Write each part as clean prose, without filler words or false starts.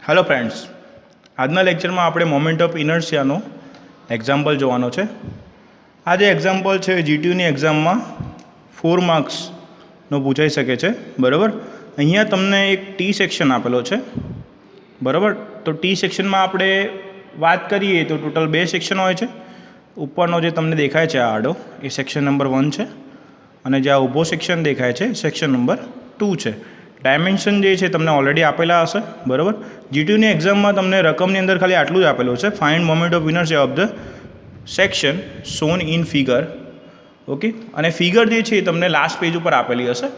Hello friends, આજના લેક્ચરમાં આપણે મોમેન્ટ ઓફ ઇનર્શિયાનો એક્ઝામ્પલ જોવાનો છે. આ જે એક્ઝામ્પલ છે જીટીયુની એક્ઝામમાં 4 માર્ક્સનો પૂછાઈ શકે છે. બરાબર, અહીંયા તમને એક ટી સેક્શન આપેલો છે. બરાબર, તો ટી સેક્શનમાં આપણે વાત કરીએ તો ટોટલ 2 સેક્શન હોય છે. ઉપરનો જે તમને દેખાય છે આ આડો એ સેક્શન નંબર 1 છે, અને જે આ ઊભો સેક્શન દેખાય છે સેક્શન નંબર 2 છે. ડાયમેન્શન જે છે તમને ઓલરેડી આપેલા હશે. બરાબર, જીટીયુની એક્ઝામમાં તમને રકમની અંદર ખાલી આટલું જ આપેલું છે, find moment of inertia of the section shown in figure. Okay, અને ફિગર જે છે એ તમને લાસ્ટ પેજ ઉપર આપેલી હશે.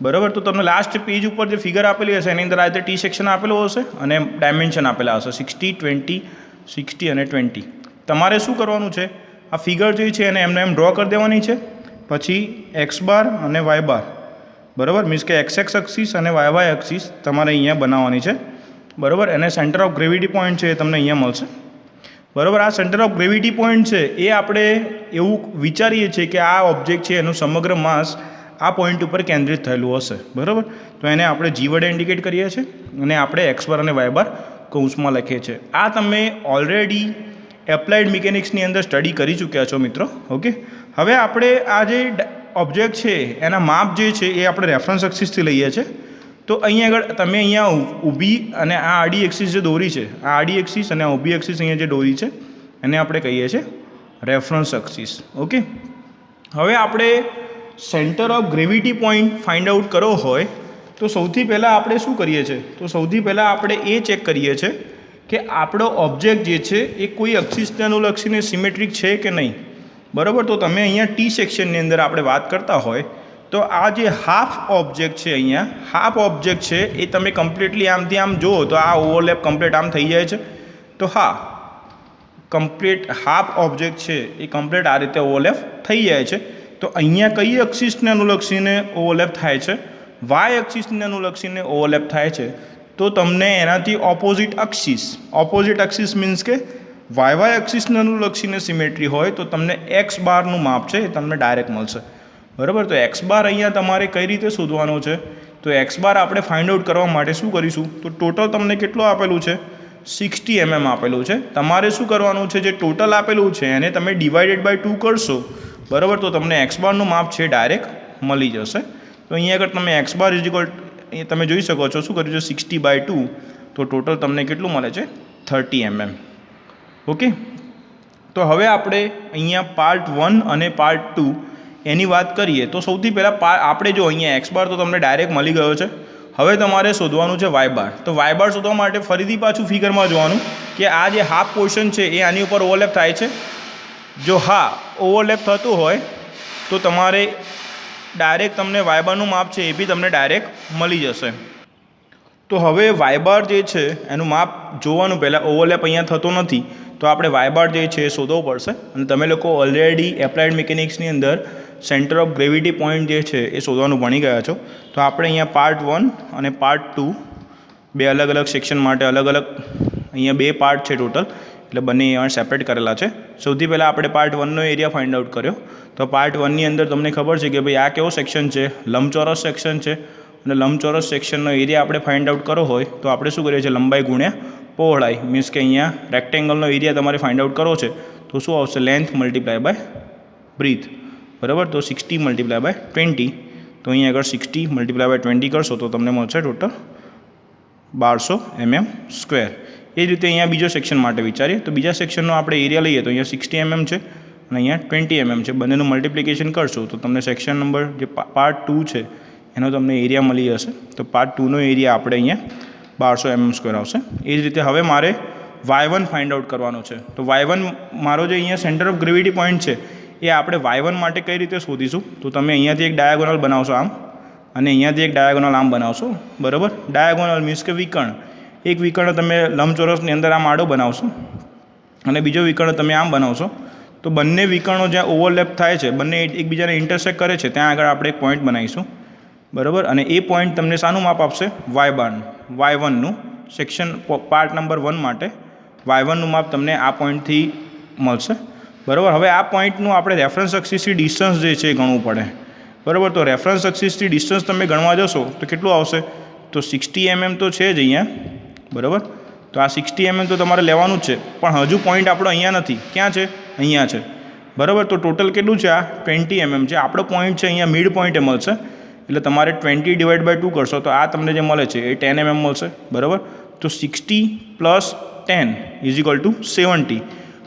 બરાબર, તો તમને લાસ્ટ પેજ ઉપર જે ફિગર આપેલી હશે એની અંદર આ રીતે ટી સેક્શન આપેલું હશે અને ડાયમેન્શન આપેલા હશે 60, 20, 60 અને 20. તમારે શું કરવાનું છે, આ ફિગર જે છે એને એમને એમ ડ્રો કરી દેવાની છે. પછી એક્સ બાર અને વાય બાર, બરાબર, મીન્સ કે એક્સ એક્સિસ અને વાય એક્સિસ તમારે અહીંયા બનાવવાની છે. બરાબર, અને સેન્ટર ઓફ ગ્રેવિટી પોઈન્ટ છે એ તમને અહીંયા મળશે. બરાબર, આ સેન્ટર ઓફ ગ્રેવિટી પોઈન્ટ છે એ આપણે એવું વિચારીએ છીએ કે આ ઓબ્જેક્ટ છે એનું સમગ્ર માસ આ પોઈન્ટ ઉપર કેન્દ્રિત થયેલું હશે. બરાબર, તો એને આપણે જી વડે ઇન્ડિકેટ કરીએ છીએ અને આપણે એક્સ બાર અને વાય બાર કૌંસમાં લખીએ છીએ. આ તમે ઓલરેડી એપ્લાઇડ મિકેનિક્સની અંદર સ્ટડી કરી ચૂક્યા છો મિત્રો. ઓકે, હવે આપણે આ જે ઓબ્જેક્ટ છે એના માપ જે છે એ આપણે રેફરન્સ એક્સિસથી લઈએ છીએ. તો અહીંયા આગળ તમે અહીંયા ઊભી અને આ આડી એક્સિસ જે દોરી છે, આ આડી એક્સિસ અને આ ઊભી એક્સિસ અહીંયા જે દોરી છે એને આપણે કહીએ છીએ રેફરન્સ એક્સિસ. ઓકે, હવે આપણે centre of gravity point find out કરવો હોય તો સૌથી પહેલાં આપણે શું કરીએ છીએ, તો સૌથી પહેલાં આપણે એ ચેક કરીએ છીએ કે આપણો ઓબ્જેક્ટ જે છે એ કોઈ એક્સિસને અનુલક્ષીને સિમેટ્રિક છે કે નહીં. બરાબર, તો તમે અહીંયા ટી સેક્શનની અંદર આપણે વાત કરતા હોય તો આ જે હાફ ઓબ્જેક્ટ છે, અહીંયા હાફ ઓબ્જેક્ટ છે એ તમે કમ્પ્લીટલી આમથી આમ જુઓ તો આ ઓવરલેપ કમ્પ્લીટ આમ થઈ જાય છે. તો હા, કમ્પ્લીટ હાફ ઓબ્જેક્ટ છે એ કમ્પ્લીટ આ રીતે ઓવરલેપ થઈ જાય છે. તો અહીંયા કઈ એક્સિસને અનુલક્ષીને ઓવરલેપ થાય છે? વાય એક્સિસને અનુલક્ષીને ઓવરલેપ થાય છે. તો તમને એનાથી ઓપોઝિટ એક્સિસ મીન્સ કે વાય એક્સિસને અનુલક્ષીને સિમેટ્રી હોય તો તમને એક્સ બારનું માપ છે એ તમને ડાયરેક્ટ મળશે. બરાબર, તો એક્સ બાર અહીંયા તમારે કઈ રીતે શોધવાનો છે, તો એક્સ બાર આપણે ફાઇન્ડ આઉટ કરવા માટે શું કરીશું, તો ટોટલ તમને કેટલું આપેલું છે 60 mm આપેલું છે. તમારે શું કરવાનું છે, જે ટોટલ આપેલું છે એને તમે ડિવાઇડેડ બાય 2 કરશો. બરાબર, તો તમને એક્સ બારનું માપ છે ડાયરેક્ટ મળી જશે. તો અહીંયા આગળ તમે એક્સ બાર એ તમે જોઈ શકો છો શું કર્યું છે 60/2, તો ટોટલ તમને કેટલું મળે છે 30 mm. ઓકે, તો હવે આપણે અહીંયા પાર્ટ 1 અને પાર્ટ 2 એની વાત કરીએ તો સૌથી પહેલાં આપણે જો અહીંયા એક્સ બાર તો તમને ડાયરેક્ટ મળી ગયો છે. હવે તમારે શોધવાનું છે વાય બાર. તો વાય બાર શોધવા માટે ફરીથી પાછું ફિગરમાં જોવાનું કે આ જે હાફ પોર્શન છે એ આની ઉપર ઓવરલેપ થાય છે. જો હા ઓવરલેપ થતું હોય તો તમારે ડાયરેક્ટ તમને વાય બારનું માપ છે એ બી તમને ડાયરેક્ટ મળી જશે. તો હવે વાય બાર જે છે એનું માપ જોવાનું, પહેલાં ઓવરલેપ અહીંયા થતો નથી તો આપણે વાય બાર જે છે એ શોધવો પડશે. અને તમે લોકો ઓલરેડી એપ્લાઇડ મિકેનિક્સની અંદર સેન્ટર ઓફ ગ્રેવિટી પોઈન્ટ જે છે એ શોધવાનું ભણી ગયા છો. તો આપણે અહીંયા પાર્ટ 1 અને પાર્ટ 2 બે અલગ અલગ સેક્શન માટે અલગ અલગ અહીંયા 2 પાર્ટ છે ટોટલ, એટલે બંને અહીંયા સેપરેટ કરેલા છે. સૌથી પહેલાં આપણે પાર્ટ 1નો એરિયા ફાઇન્ડ આઉટ કર્યો. તો પાર્ટ 1ની અંદર તમને ખબર છે કે ભાઈ આ કેવો સેક્શન છે, લંબચોરસ સેક્શન છે. અને લંબચોરસ સેક્શનનો એરિયા આપણે ફાઇન્ડ આઉટ કરવો હોય તો આપણે શું કરીએ છીએ, લંબાઈ ગુણ્યા પહોળાઈ. મીન્સ કે અહીંયા રેક્ટેંગલનો એરિયા તમારે ફાઇન્ડ આઉટ કરવો છે તો શું આવશે, લેન્થ મલ્ટીપ્લાય બાય બ્રીથ. બરાબર, તો 60 × 20, તો અહીંયા આગળ 60 × 20 કરશો તો તમને મળશે ટોટલ 1200 mm². એ જ રીતે અહીંયા બીજો સેક્શન માટે વિચારીએ તો બીજા સેક્શનનો આપણે એરિયા લઈએ તો અહીંયા 60 mm છે અને અહીંયા 20 mm છે. બંનેનું મલ્ટિપ્લિકેશન કરશો તો તમને સેક્શન નંબર જે પાર્ટ 2 છે એનો તમને એરિયા મળી જશે. તો પાર્ટ 2નો એરિયા આપણે અહીંયા 1200 mm² આવશે. એ જ રીતે હવે મારે y1 ફાઇન્ડ આઉટ કરવાનો છે. તો y1 મારો જે અહીંયા સેન્ટર ઓફ ગ્રેવિટી પોઈન્ટ છે એ આપણે y1 માટે કઈ રીતે શોધીશું, તો તમે અહીંયાથી એક ડાયાગોનલ બનાવશો આમ, અને અહીંયાથી એક ડાયાગોનલ આમ બનાવશો. બરાબર, ડાયાગોનલ મીન્સ કે વિકર્ણ. એક વિકર્ણ તમે લંબચોરસની અંદર આમ આડો બનાવશો અને બીજો વિકર્ણ તમે આમ બનાવશો. તો બંને વિકર્ણો જ્યાં ઓવરલેપ થાય છે, બંને એકબીજાને ઇન્ટરસેક્ટ કરે છે, ત્યાં આગળ આપણે એક પોઈન્ટ બનાવીશું. બરાબર, અને એ પોઈન્ટ તમને શાનું માપ આપશે, વાય બારનું, y1નું સેક્શન પાર્ટ નંબર 1 માટે y1નું માપ તમને આ પોઈન્ટથી મળશે. બરાબર, હવે આ પોઈન્ટનું આપણે રેફરન્સ એક્સિસથી ડિસ્ટન્સ જે છે એ ગણવું પડે. બરાબર, તો રેફરન્સ એક્સિસથી ડિસ્ટન્સ તમે ગણવા જશો તો કેટલું આવશે, તો 60 mm તો છે જ અહીંયા. બરાબર, તો આ 60 mm તો તમારે લેવાનું જ છે, પણ હજુ પોઈન્ટ આપણો અહીંયા નથી. ક્યાં છે? અહીંયા છે, બરાબર. તો ટોટલ કેટલું છે? આ 20 mm છે. આપણો પોઈન્ટ છે અહીંયા મિડ પોઈન્ટે મળશે, એટલે તમારે 20/2 કરશો તો આ તમને જે મળે છે એ 10 mm મળશે, બરાબર. તો 60 + 10 = 70.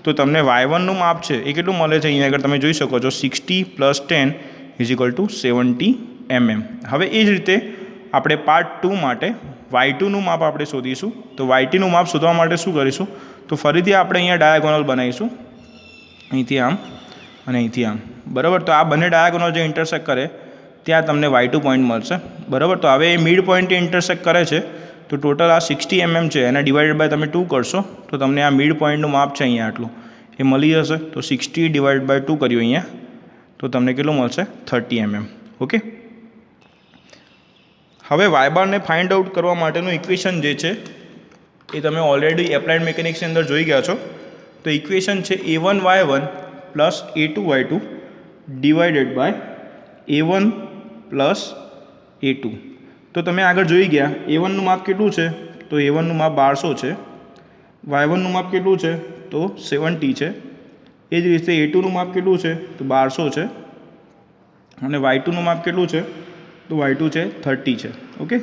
તો તમને y1 નું માપ છે એ કેટલું મળે છે? અહીંયા આગળ તમે જોઈ શકો છો 60 + 10 = 70 mm. હવે એ જ રીતે આપણે પાર્ટ 2 માટે y2 નું માપ આપણે શોધીશું. તો y2 નું માપ શોધવા માટે શું કરીશું? તો ફરીથી આપણે અહીંયા ડાયાગોનલ બનાવીશું, અહીંથી આમ અને અહીંથી આમ, બરાબર. તો આ બંને ડાયાગોનલ જે ઇન્ટરસેક્ટ કરે ત્યાં તમને y2 પોઈન્ટ મળશે, બરાબર. તો હવે એ મિડ પોઈન્ટે ઇન્ટરસેક્ટ કરે છે, તો ટોટલ આ 60 mm છે, એના ડિવાઇડેડ બાય તમે 2 કરશો તો તમને આ મિડ પોઈન્ટનું માપ છે અહીંયા આટલું એ મળી જશે. તો 60 / 2 કર્યું અહીંયા, તો તમને કેટલું મળશે? 30 mm. ઓકે. હવે y બારને ફાઇન્ડ આઉટ કરવા માટેનું ઇક્વેશન જે છે એ તમે ઓલરેડી એપ્લાઇડ મિકેનિક્સની અંદર જોઈ ગયા છો. તો ઇક્વેશન છે a1y1 + a2y2 divided by a1 + a2. તો તમે આગળ જોઈ ગયા a1 નું માપ કેટલું છે? તો a1 નું માપ 1200 છે. y1 નું માપ કેટલું છે? તો 70 છે. એ જ રીતે a2 નું માપ કેટલું છે? તો 1200 છે. અને y2 નું માપ કેટલું છે? તો y2 છે 30 છે. Okay.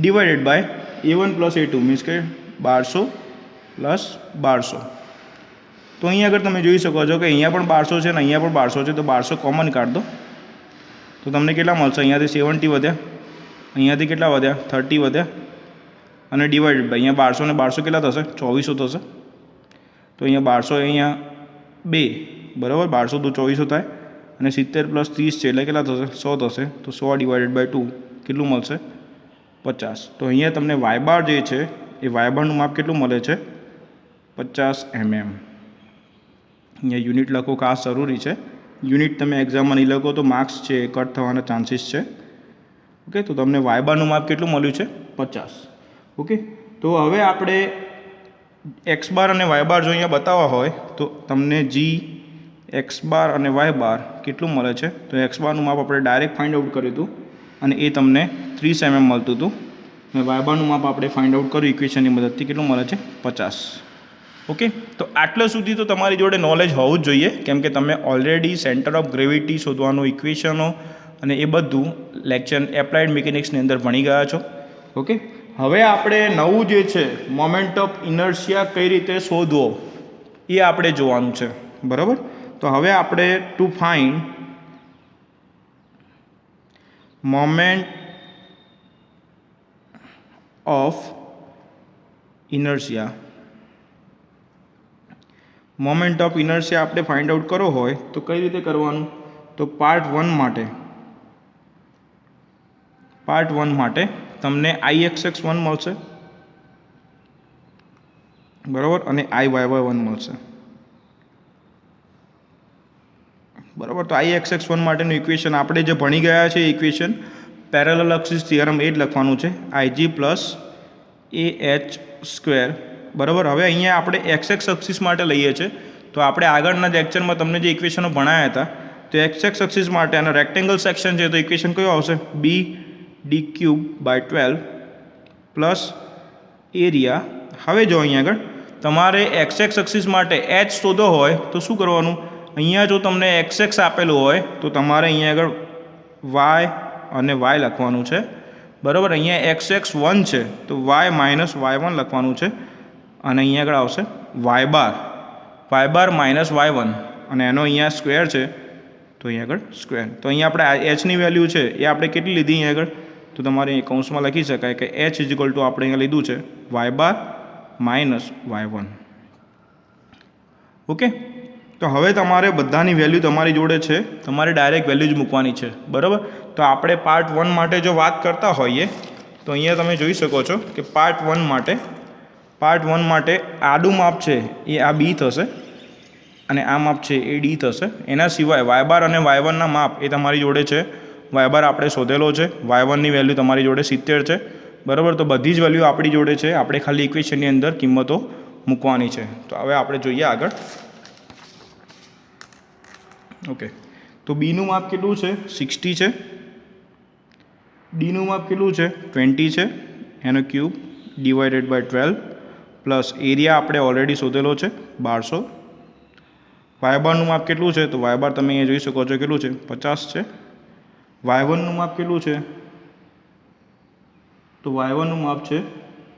Divided by a1 + a2 means કે 1200 + 1200. તો અહીંયા આગળ તમે જોઈ શકો છો કે અહીંયા પણ 1200 છે અને અહીંયા પણ 1200 છે, તો 1200 કોમન કાઢ દો તો તમને કેટલા મળશે? અહીંયાથી 70 વધ્યા, અહીંયાથી કેટલા વધ્યા? 30 વધ્યા, અને ડિવાઇડેડ બાય અહીંયા 1200 ને 1200 કેટલા થશે? 2400 થશે. તો અહીંયા 1200 અહીંયા 2, બરાબર. 1200 × 2 2400 થાય, અને 70 + 30 છે એટલે કેટલા થશે? 100 થશે. તો 100 / 2 કેટલું મળશે? 50. તો અહીંયા તમને y બાર જે છે એ y બારનું માપ કેટલું મળે છે? 50 mm. અહીંયા યુનિટ લખો, ખાસ જરૂરી છે. યુનિટ તમે એક્ઝામમાં નહીં લખો તો માર્ક્સ છે એ કટ થવાના ચાન્સીસ છે. ઓકે. તો તમને y બારનું માપ કેટલું મળ્યું છે? 50. ઓકે. તો હવે આપણે x બાર અને y બાર જો અહીંયા બતાવવા હોય તો તમને g x બાર અને y બાર કેટલું મળે છે? તો x બારનું માપ આપણે ડાયરેક્ટ ફાઇન્ડ આઉટ કર્યું હતું અને એ તમને 30 mm મળતું હતું, અને y બારનું માપ આપણે ફાઇન્ડ આઉટ કર્યું ઇક્વેશનની મદદથી, કેટલું મળે છે? 50. ઓકે. તો આટલા સુધી તો તમારી જોડે નોલેજ હોવું જ જોઈએ, કેમ કે તમે ઓલરેડી સેન્ટર ઓફ ગ્રેવિટી શોધવાનું, ઇક્વેશનો અને એ બધું લેક્ચર એપ્લાઇડ મિકેનિક્સની અંદર ભણી ગયા છો. ઓકે. હવે આપણે નવું જે છે મોમેન્ટ ઓફ ઇનર્શિયા કઈ રીતે શોધવો એ આપણે જોવાનું છે, બરાબર. તો હવે આપણે to find moment of inertia, moment of inertia આપણે ફાઇન્ડ આઉટ કરવો હોય તો કઈ રીતે કરવાનું? તો પાર્ટ 1 માટે તમને Ixx1 મળશે, બરાબર, અને Iyy1 મળશે, બરાબર. તો Ixx1 માટેનું ઇક્વેશન આપણે જે ભણી ગયા છે ઇક્વેશન પેરેલલ એક્સિસ થિયરમ એ જ લખવાનું છે, Ig + AH², બરાબર. હવે અહીંયા આપણે xx એક્સિસ માટે લઈએ છીએ, તો આપણે આગળના લેક્ચરમાં તમને જે ઇક્વેશનો ભણાયા હતા તો xx એક્સિસ માટે અને રેક્ટેંગલ સેક્શન છે તો ઇક્વેશન કયો આવશે? bd³/12 plus area. હવે જો અહીંયા આગળ તમારે xx એક્સિસ માટે h શોધો હોય તો શું કરવાનું? અહીંયા જો તમને xx આપેલું હોય તો તમારે અહીંયા આગળ y અને y લખવાનું છે, બરાબર. અહીંયા xx1 છે તો y - y1 લખવાનું છે, અને અહીંયા આગળ આવશે y બાર - y1, અને એનો અહીંયા સ્ક્વેર છે તો અહીંયા આગળ સ્ક્વેર. તો અહીંયા આપણે hની વેલ્યુ છે એ આપણે કેટલી લીધી અહીંયા આગળ? તો તમારે કૌંસમાં લખી શકાય કે h = આપણે અહીંયા લીધું છે y બાર - y1. ઓકે. તો હવે તમારે બધાની વેલ્યુ તમારી જોડે છે, તમારે ડાયરેક્ટ વેલ્યુ જ મૂકવાની છે, બરાબર. તો આપણે પાર્ટ 1 માટે જો વાત કરતા હોઈએ તો અહીંયા તમે જોઈ શકો છો કે પાર્ટ 1 માટે આડું માપ છે એ આ b થશે, અને આ માપ છે એ d થશે. એના સિવાય y બાર અને y1 ના માપ એ તમારી જોડે છે. y બાર આપણે શોધેલો છે, y1 ની વેલ્યુ તમારી જોડે 70 છે, બરાબર. તો બધી જ વેલ્યુ આપણી જોડે છે, આપણે ખાલી ઇક્વેશનની અંદર કિંમતો મૂકવાની છે. તો હવે આપણે જોઈએ આગળ. ઓકે. તો b નું માપ કેટલું છે? 60 છે. d નું માપ કેટલું છે? 20 છે, એનો cube divided by 12 plus area આપણે ઓલરેડી શોધેલો છે 1200. વાય બારનું માપ કેટલું છે? તો વાય બાર તમે અહીંયા જોઈ શકો છો કેટલું છે? 50 છે. y1નું માપ કેટલું છે? તો y1નું માપ છે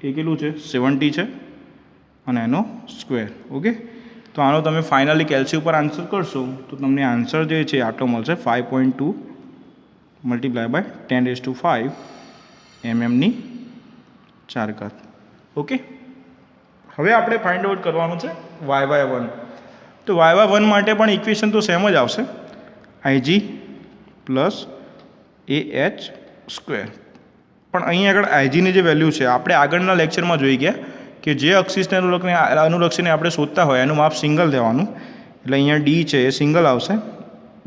એ કેટલું છે? 70 છે અને એનો સ્ક્વેર. ઓકે, તો આનો તમે ફાઇનલી કેલ્સી ઉપર આન્સર કરશો તો તમને આન્સર જે છે આટલો મળશે 5.2 મલ્ટીપ્લાય બાય 10⁵ mmની 4 ઘાત. ઓકે, હવે આપણે ફાઇન્ડ આઉટ કરવાનું છે y1. તો y1 માટે પણ ઇક્વેશન તો સેમ જ આવશે, ig પ્લસ AH સ્ક્વેર. પણ અહીં આગળ આઈજીની જે વેલ્યુ છે આપણે આગળના લેક્ચરમાં જોઈ ગયા કે જે અક્ષિસને અનુલક્ષીને આપણે શોધતા હોય એનું માપ સિંગલ લેવાનું. એટલે અહીંયા ડી છે એ સિંગલ આવશે,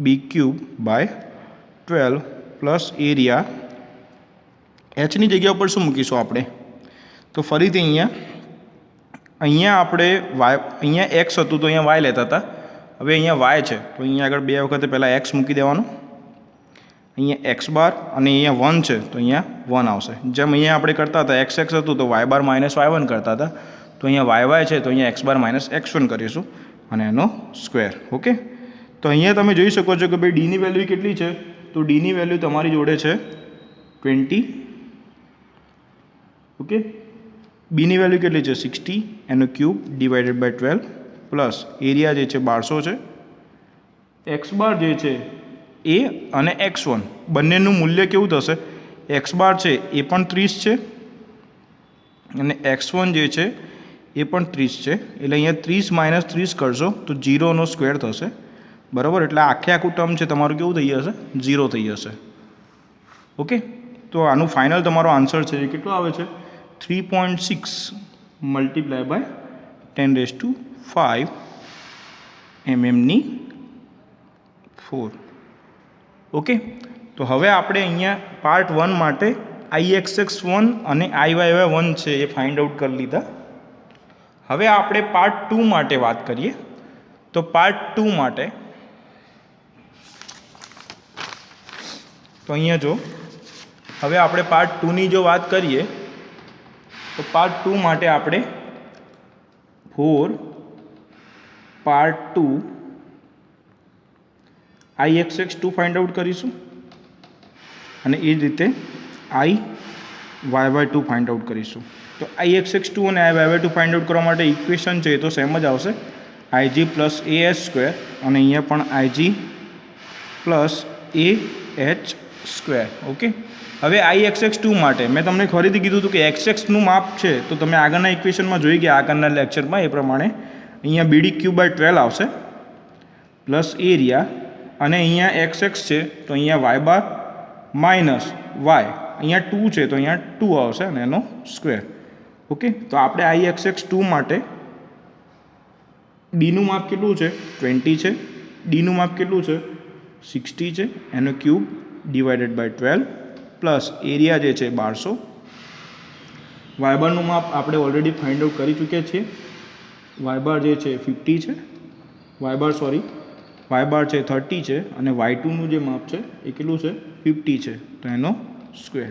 b³/12 પ્લસ એરિયા એચની જગ્યા ઉપર શું મૂકીશું આપણે? તો ફરીથી અહીંયા આપણે અહીંયા એક્સ હતું તો અહીંયા વાય લેતા હતા, હવે અહીંયા વાય છે તો અહીંયા આગળ બે વખતે પહેલાં એક્સ મૂકી દેવાનું, અહીંયા એક્સ બાર અને અહીંયા 1 છે તો અહીંયા 1 આવશે. જેમ અહીંયા આપણે કરતા હતા એક્સ હતું તો વાય બાર માઇનસ y1 કરતા હતા, તો અહીંયા વાય છે તો અહીંયા એક્સ બાર માઇનસ x1 કરીશું અને એનો સ્ક્વેર. ઓકે, તો અહીંયા તમે જોઈ શકો છો કે ભાઈ ડીની વેલ્યુ કેટલી છે? તો ડીની વેલ્યુ તમારી જોડે છે 20. ઓકે, બીની વેલ્યુ કેટલી છે? 60 એનો cube divided by 12 plus area જે છે 1200 છે. એક્સ બાર જે છે એ અને x1 બંનેનું મૂલ્ય કેવું થશે? એક્સ બાર છે એ પણ 30 છે અને x1 જે છે એ પણ 30 છે. એટલે અહીંયા 30 માઇનસ 30 કરશો તો 0નો સ્ક્વેર થશે, બરાબર? એટલે આખે આખું ટર્મ છે તમારું કેવું થઈ જશે? 0 થઈ જશે. ઓકે, તો આનું ફાઇનલ તમારો આન્સર છે એ કેટલો આવે છે? 3.6 મલ્ટીપ્લાય બાય 10⁵ mmની 4. ઓકે, તો હવે આપણે અહીંયા પાર્ટ 1 માટે Ixx1 અને Iyy1 છે એ ફાઇન્ડ આઉટ કરી લીધા. હવે આપણે પાર્ટ 2 માટે વાત કરીએ. તો પાર્ટ 2 માટે તો અહીંયા જો હવે આપણે પાર્ટ 2ની જો વાત કરીએ તો પાર્ટ 2 માટે આપણે 4 પાર્ટ 2 Ixx2 ફાઇન્ડ આઉટ કરીશું અને એ જ રીતે Iyy2 ફાઇન્ડ આઉટ કરીશું. તો Ixx2 અને Iyy2 ફાઇન્ડ આઉટ કરવા માટે ઇક્વેશન છે એ તો સેમ જ આવશે, ig પ્લસ AH સ્ક્વેર અને અહીંયા પણ ig plus AH square. Okay, હવે Ixx2 માટે મેં તમને ફરીથી કીધું હતું કે xxનું માપ છે તો તમે આગળના ઇક્વેશનમાં જોઈ ગયા આગળના લેક્ચરમાં એ પ્રમાણે અહીંયા bd³/12 આવશે પ્લસ એરિયા અને અહીંયા xx છે તો અહીંયા y બાર માઇનસ વાય, અહીંયા 2 છે તો અહીંયા 2 આવશે અને એનો સ્ક્વેર. ઓકે, તો આપણે Ixx2 માટે બીનું માપ કેટલું છે? 20 છે. ડીનું માપ કેટલું છે? 60 છે એનો cube divided by 12 plus area જે છે 1200. વાય બારનું માપ આપણે ઓલરેડી ફાઇન્ડ આઉટ કરી ચૂક્યા છીએ, વાય બાર જે છે 50 છે, વાય બાર છે 30 છે અને y2નું જે માપ છે એ કેટલું છે? 50 છે તો એનો સ્ક્વેર.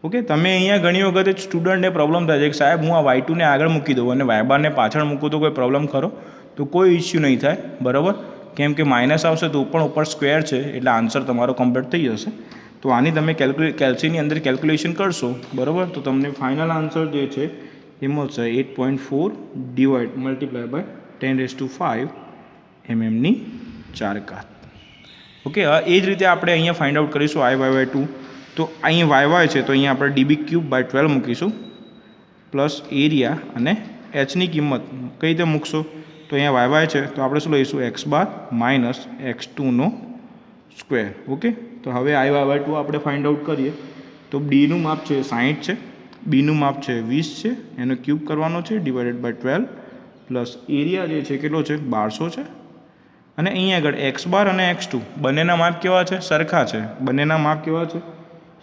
ઓકે, તમે અહીંયા ઘણી વખત સ્ટુડન્ટને પ્રોબ્લેમ થાય છે કે સાહેબ હું આ y2ને આગળ મૂકી દઉં અને વાય બારને પાછળ મૂકું તો કોઈ પ્રોબ્લેમ ખરો? તો કોઈ ઇસ્યુ નહીં થાય, બરાબર? કેમ કે માઇનસ આવશે તો પણ ઉપર સ્ક્વેર છે એટલે આન્સર તમારો કમ્પ્લીટ થઈ જશે. તો આની તમે કેલ્સીની અંદર કેલ્ક્યુલેશન કરશો, બરાબર, તો તમને ફાઇનલ આન્સર જે છે એ મળશે 8.4 મલ્ટીપ્લાય બાય 10⁵ mmની 4 ઘાત. ઓકે, એ જ રીતે આપણે અહીંયા ફાઇન્ડ આઉટ કરીશું Iyy2. તો અહીં y છે તો અહીંયા આપણે db³/12 મૂકીશું પ્લસ એરિયા અને એચની કિંમત કઈ રીતે મૂકશો? તો અહીંયા y છે તો આપણે શું લઈશું? x bar minus x2નો square. Okay, તો હવે Iyy2 આપણે ફાઇન્ડ આઉટ કરીએ તો ડીનું માપ છે 60 છે, બીનું માપ છે 20 છે એનો ક્યુબ કરવાનો છે ડિવાઇડેડ બાય 12 પ્લસ એરિયા જે છે કેટલો છે? 1200 છે અને અહીંયા આગળ એક્સ બાર અને x2 બંનેના માપ કેવા છે? સરખા છે. બંનેના માપ કેવા છે?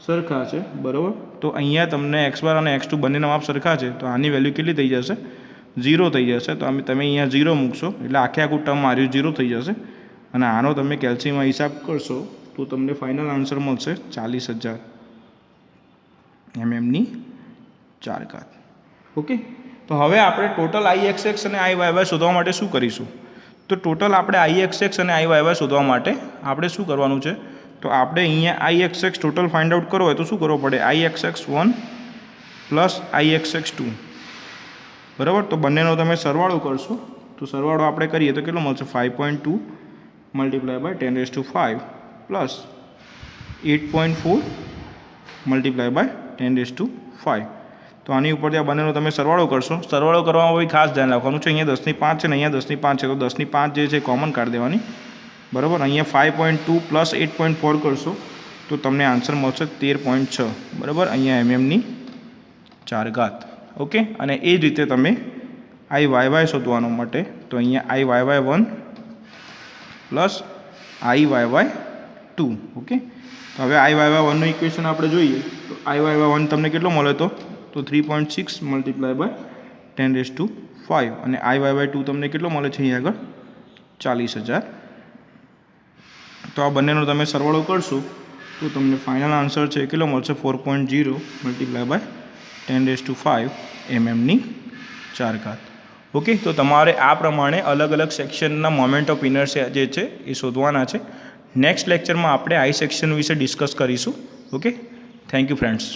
સરખા છે, બરાબર? તો અહીંયા તમને એક્સ બાર અને x2 બંનેના માપ સરખા છે તો આની વેલ્યુ કેટલી થઈ જશે? 0 થઈ જશે. તો તમે અહીંયા 0 મૂકશો એટલે આખે આખું ટર્મ માર્યું 0 થઈ જશે અને આનો તમે કેલ્સીમાં હિસાબ કરશો તો તમને ફાઇનલ આન્સર મળશે 40,000 mmની 4 ઘાત. ઓકે, તો હવે આપણે ટોટલ આઈ એક્સ અને આઈ વાય શોધવા માટે શું કરીશું? તો ટોટલ આપણે આઈ એક્સ અને આઈ વાય શોધવા માટે આપણે શું કરવાનું છે? તો આપણે અહીંયા આઈ એક્સ ટોટલ ફાઇન્ડ આઉટ કરવો હોય તો શું કરવું પડે? આઈ એક્સ 1 પ્લસ આઈ એક્સ 2, બરાબર. તો બંનેનો તમે સરવાળો કરશો તો સરવાળો આપણે કરીએ તો કેટલો મળશે? 5.2 multiply by 10⁵ plus 8.4 multiply by 10⁵. તો આની ઉપરથી આ બંનેનો તમે સરવાળો કરશો. સરવાળો કરવામાં બી ખાસ ધ્યાન રાખવાનું છે. અહીંયા 10⁵ છે ને અહીંયા 10⁵ છે, તો 10⁵ જે છે કોમન કાઢી દેવાની, બરાબર. અહીંયા 5.2 પ્લસ 8.4 કરશો તો તમને આન્સર મળશે 13.6, બરાબર. અહીંયા એમએમની 4 ઓકે. અને એ જ રીતે તમે આઈ વાય શોધવાનો માટે તો અહીંયા આઈ વાય 1 પ્લસ આઈ વાય 2, ઓકે. તો હવે આઈ વાય 1નું ઇક્વેશન આપણે જોઈએ તો આઈ વાય 1 તમને કેટલો મળે? તો 3.6 મલ્ટીપ્લાય બાય 10⁵ અને આઈ વાય 2 તમને કેટલો મળે છે અહીંયા આગળ? 40,000. તો આ બંનેનો તમે સરવાળો કરશો તો તમને ફાઇનલ આન્સર છે કેટલો મળશે? 4.0 મલ્ટીપ્લાય બાય 10⁵ એમએમની 4. ઓકે. તો તમારે આ પ્રમાણે અલગ અલગ સેક્શનના મોમેન્ટ ઓફ ઇનર્શિયા જે છે એ શોધવાના છે. નેક્સ્ટ લેક્ચરમાં આપણે આઈ સેક્શન વિશે ડિસ્કસ કરીશું. ઓકે. Thank you friends.